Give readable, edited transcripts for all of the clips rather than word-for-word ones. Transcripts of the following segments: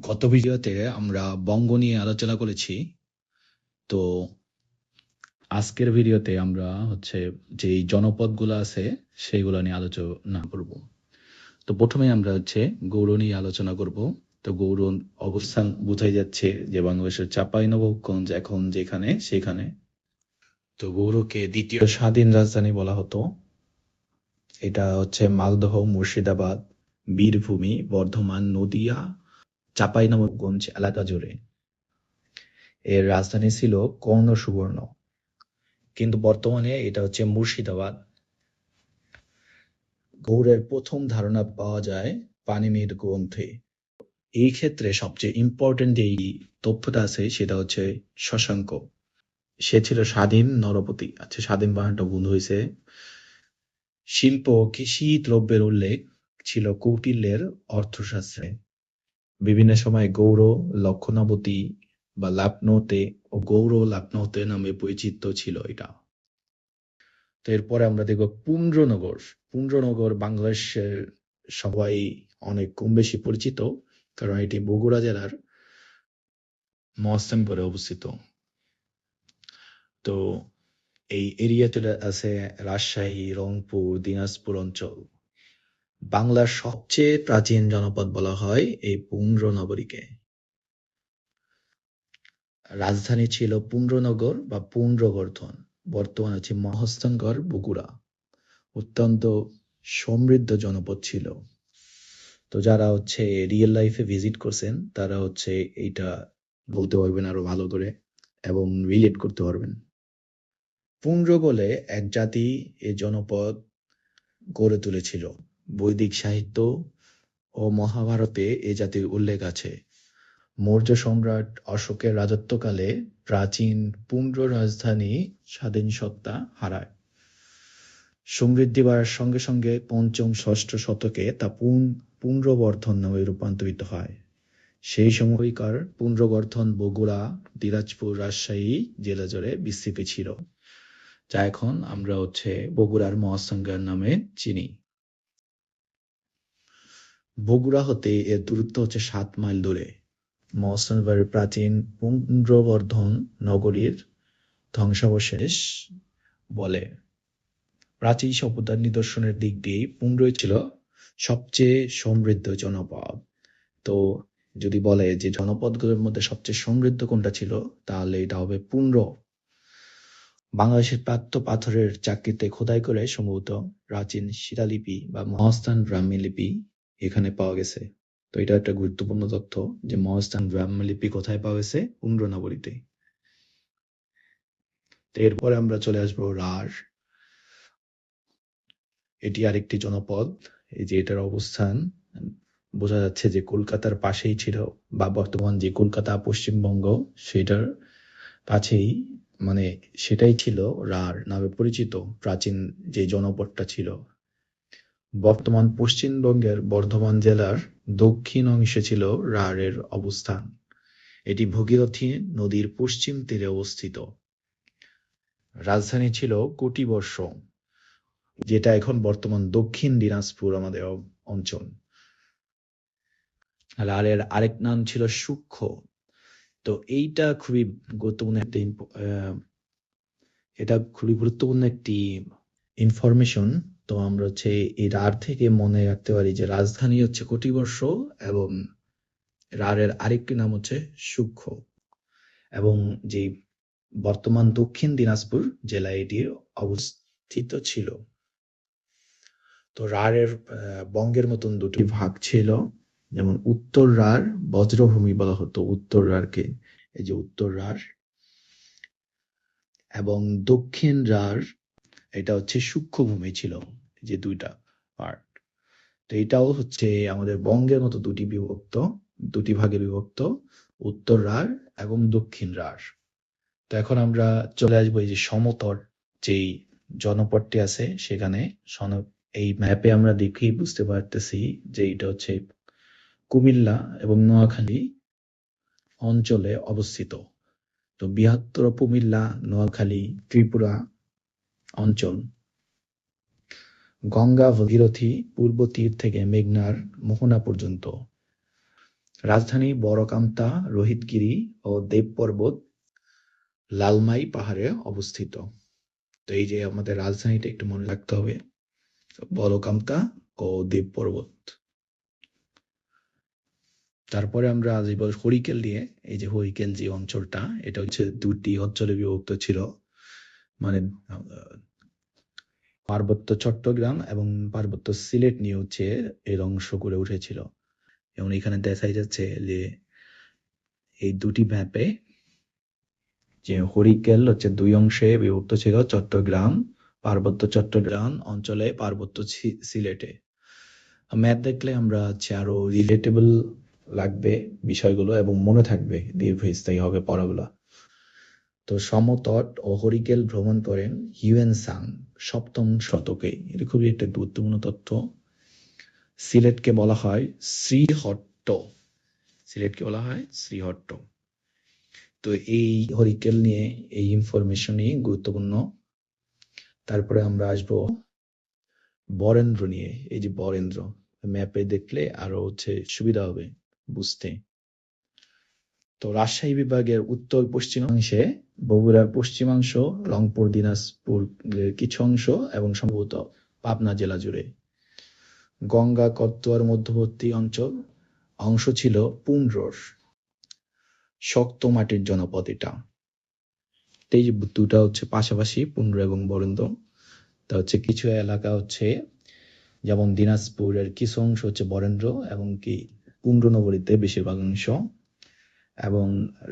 গত ভিডিওতে আমরা বঙ্গ নিয়ে আলোচনা করেছি। তো আজকের ভিডিওতে আমরা যেই জনপদগুলো আছে সেইগুলো নিয়ে আলোচনা করব। তো প্রথমে আমরা গৌড় নিয়ে আলোচনা করব। তো গৌড় অবস্থান বোঝাই যাচ্ছে যে বাংলাদেশের চাঁপাইনবাবগঞ্জ এখন যেখানে সেখানে। তো গৌড়কে দ্বিতীয় স্বাধীন রাজধানী বলা হতো। এটা মালদহ, মুর্শিদাবাদ, বীরভূমি, বর্ধমান, নদিয়া, চাঁপাইনবাবগঞ্জ এলাকা জুড়ে। এর রাজধানী ছিল কর্ণ সুবর্ণ, কিন্তু বর্তমানে এটা মুর্শিদাবাদ। গৌড়ের প্রথম ধারণা পাওয়া যায় পানিনির গ্রন্থে। এই ক্ষেত্রে সবচেয়ে ইম্পর্টেন্ট এই তথ্যটা আছে সেটা শশাঙ্ক। সে ছিল স্বাধীন নরপতি। স্বাধীন বানানটা ভুল হয়েছে। শিল্প ও কৃষি দ্রব্যের উল্লেখ ছিল কৌটিল্যের অর্থশাস্ত্রে। বিভিন্ন সময় গৌড় লক্ষণাবতী বা লাপনৌতে ও গৌড় লাপনৌতে নামে পরিচিত ছিল এটা। তো এরপরে আমরা দেখব পুন্ড্রনগর। পুন্ড্রনগর বাংলাদেশের সবাই অনেক কম বেশি পরিচিত, কারণ এটি বগুড়া জেলার মহস্থানপুরে অবস্থিত। তো এই এরিয়াতে আছে রাজশাহী, রংপুর, দিনাজপুর অঞ্চল। বাংলার সবচেয়ে প্রাচীন জনপদ বলা হয় এই পুন্ড্রনগরীকে। রাজধানী ছিল পুন্ড্রনগর বা পুন্ড্রবর্ধন। বর্তমান মহস্থানগড়, বগুড়া। অত্যন্ত সমৃদ্ধ জনপদ ছিল। তো যারা রিয়েল লাইফে ভিজিট করছেন তারা এইটা বলতে পারবেন আরো ভালো করে এবং রিলেট করতে পারবেন। পুন্ড্র বলে এক জাতি এ জনপদ গড়ে তুলেছিল। বৈদিক সাহিত্য ও মহাভারতে এ জাতির উল্লেখ আছে। মৌর্য সম্রাট অশোকের রাজত্বকালে প্রাচীন পুন্ড্র রাজধানী স্বাধীন সত্তা হারায়। সমৃদ্ধি বাড়ার সঙ্গে সঙ্গে পঞ্চম ষষ্ঠ শতকে তা পুন্ড্রবর্ধন নামে রূপান্তরিত হয়। সেই সময়কার পুন্ড্রবর্ধন বগুড়া, দিনাজপুর, রাজশাহী জেলা জুড়ে বিস্তৃত ছিল, যা এখন আমরা বগুড়ার মহাস্থানগড় নামে চিনি। বগুড়া হতে এর দূরত্ব 7 মাইল দূরে। মহাস্থানগড়ের প্রাচীন পুন্ড্রবর্ধন নগরীর ধ্বংসাবশেষ বলে। প্রাচীন সভ্যতার নিদর্শনের দিক দিয়ে পুন্ড্রই ছিল সবচেয়ে সমৃদ্ধ জনপদ। তো যদি বলে যে জনপদগুলোর মধ্যে সবচেয়ে সমৃদ্ধ কোনটা ছিল, তাহলে এটা হবে পুন্ড্র। বাংলাদেশের প্রাপ্ত পাথরের চাকতিতে খোদাই করে সম্ভবত প্রাচীন শিলালিপি বা মহাস্থান ব্রাহ্মী লিপি এখানে পাওয়া গেছে। তো এটা একটা গুরুত্বপূর্ণ তথ্য যে মহাস্থান ব্রাহ্মী লিপি কোথায় পাওয়া গেছে? পুন্ড্র নগরীতে। তো এরপরে আমরা চলে আসবো রাঢ়। এটি আরেকটি জনপদ। এই যে এটার অবস্থান বোঝা যাচ্ছে যে কলকাতার পাশেই ছিল, বা বর্তমান যে কলকাতা পশ্চিমবঙ্গ সেটার কাছেই, মানে সেটাই ছিল রাঢ় নামে পরিচিত প্রাচীন যে জনপদটা ছিল। বর্তমান পশ্চিমবঙ্গের বর্ধমান জেলার দক্ষিণ অংশে ছিল রাঢ়ের অবস্থান। এটি ভগীরথী নদীর পশ্চিম তীরে অবস্থিত। রাজধানী ছিল কটিবর্ষ, যেটা এখন বর্তমান দক্ষিণ দিনাজপুর আমাদের অঞ্চল। রাঢ়ের আরেক নাম ছিল সূক্ষ্ম। তো এইটা খুবই গুরুত্বপূর্ণ একটা এটা খুবই গুরুত্বপূর্ণ একটি ইনফরমেশন। তো আমরা এই রাঢ় থেকে মনে রাখতে পারি যে রাজধানী কটিবর্ষ এবং রাঢ়ের আরেকটি নাম সূক্ষ্ম, এবং যে বর্তমান দক্ষিণ দিনাজপুর জেলায় এটি অবস্থিত ছিল। তো রাঢ়ের বঙ্গের মতন দুটি ভাগ ছিল, যেমন উত্তর রাঢ় বজ্রভূমি বলা হতো উত্তর রাঢ়কে, এই যে উত্তর রাঢ়, এবং দক্ষিণ রাঢ় এটা সূক্ষ্ম ভূমি ছিল, যে দুইটা পার্ট। তো এটাও আমাদের বঙ্গের মতো দুটি ভাগে বিভক্ত, উত্তর রাঢ় এবং দক্ষিণ রাঢ়। তো এখন আমরা চলে আসবো এই যে সমতট যেই জনপদটি আছে সেখানে। এই ম্যাপে আমরা দেখেই বুঝতে পারতেছি যে এটা কুমিল্লা এবং নোয়াখালী অঞ্চলে অবস্থিত। তো বৃহত্তর কুমিল্লা, নোয়াখালী, ত্রিপুরা অঞ্চল গঙ্গা ভগীরথী পূর্ব তীর থেকে মেঘনার মোহনা পর্যন্ত। রাজধানী বড়কামতা রোহিতগিরি ও দেব পর্বত লালমাই পাহাড়ে অবস্থিত। তো এই যে আমাদের রাজধানীটা একটু মনে রাখতে হবে, বড়কামতা ও দেব পর্বত। তারপরে আমরা আসবো হরিকেল নিয়ে। এই যে হরিকেল যে অঞ্চলটা, এটা হচ্ছে দুটি অঞ্চলে বিভক্ত ছিল। মানে পার্বত্য চট্টগ্রাম এবং পার্বত্য সিলেট নিয়ে হচ্ছে এর অংশ করে উঠেছিল। এবং এখানে দেখাই যাচ্ছে যে এই দুটি ম্যাপে যে হরিকেল হচ্ছে দুই অংশে বিভক্ত ছিল, চট্টগ্রাম, পার্বত্য চট্টগ্রাম অঞ্চলে, পার্বত্য সিলেটে। ম্যাপ দেখলে আমরা হচ্ছে আরো রিলেটেবল লাগবে বিষয়গুলো এবং মনে থাকবে, দীর্ঘস্থায়ী হবে পড়াগুলো। তো সমতট ও হরিকেল ভ্রমণ করেন হিউয়েন সাং 7ম শতকে। এটা খুবই একটা গুরুত্বপূর্ণ তথ্য। সিলেটকে বলা হয় শ্রীহট্ট। সিলেটকে বলা হয় শ্রীহট্ট। তো এই হরিকেল নিয়ে এই ইনফরমেশনই গুরুত্বপূর্ণ। তারপরে আমরা আসবো বরেন্দ্র নিয়ে। এই যে বরেন্দ্র, ম্যাপে দেখলে আরো হচ্ছে সুবিধা হবে বুঝতে। তো রাজশাহী বিভাগের উত্তর পশ্চিমাংশে, বগুড়ার পশ্চিমাংশ, রংপুর দিনাজপুর কিছু অংশ এবং সম্ভবত পাবনা জেলা জুড়ে। গঙ্গা কতোয়ার মধ্যবর্তী অংশ ছিল পুন্ড্রর। শক্ত মাটির জনপদ এটা। এই যে দুটা হচ্ছে পাশাপাশি, পুন্ড্র এবং বরেন্দ্র। তা হচ্ছে কিছু এলাকা হচ্ছে যেমন দিনাজপুরের কিছু অংশ হচ্ছে বরেন্দ্র এবং কি পুন্ড্রনগরীতে বেশিরভাগ অংশ, এবং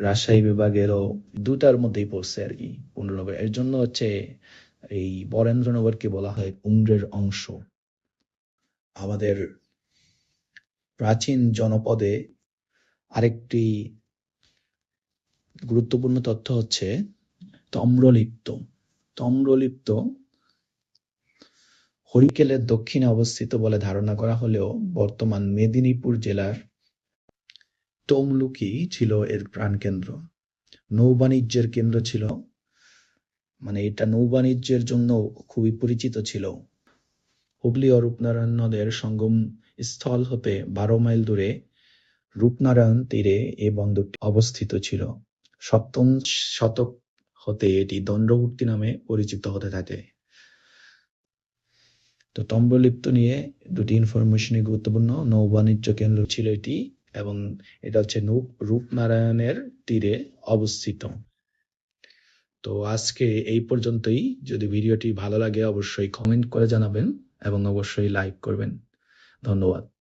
রাজশাহী বিভাগেরও দুটার মধ্যেই পড়ছে আর কি পুন্ড্রনগর। এর জন্য হচ্ছে এই বরেন্দ্রনগরকে বলা হয় পুন্ড্রের অংশ। আমাদের প্রাচীন জনপদে আরেকটি গুরুত্বপূর্ণ তথ্য হচ্ছে তাম্রলিপ্ত। তাম্রলিপ্ত হরিকেলের দক্ষিণে অবস্থিত বলে ধারণা করা হলেও বর্তমান মেদিনীপুর জেলার তমলুকি ছিল এর প্রাণকেন্দ্র। নৌবাণিজ্যের কেন্দ্র ছিল, মানে এটা নৌবাণিজ্যের জন্য খুবই পরিচিত ছিল। হুগলি ও রূপনারায়ণ নদের সঙ্গম স্থল হতে 12 মাইল দূরে রূপনারায়ণ তীরে এ বন্দরটি অবস্থিত ছিল। 7ম শতক হতে এটি দণ্ডমূর্তি নামে পরিচিত হতে থাকে। তো তাম্রলিপ্ত নিয়ে দুটি ইনফরমেশনই গুরুত্বপূর্ণ। নৌবাণিজ্য কেন্দ্র ছিল এটি এবং এটা হচ্ছে রূপনারায়ণের তীরে অবস্থিত। তো আজকে এই পর্যন্তই। যদি ভিডিওটি ভালো লাগে অবশ্যই কমেন্ট করে জানাবেন এবং অবশ্যই লাইক করবেন। ধন্যবাদ।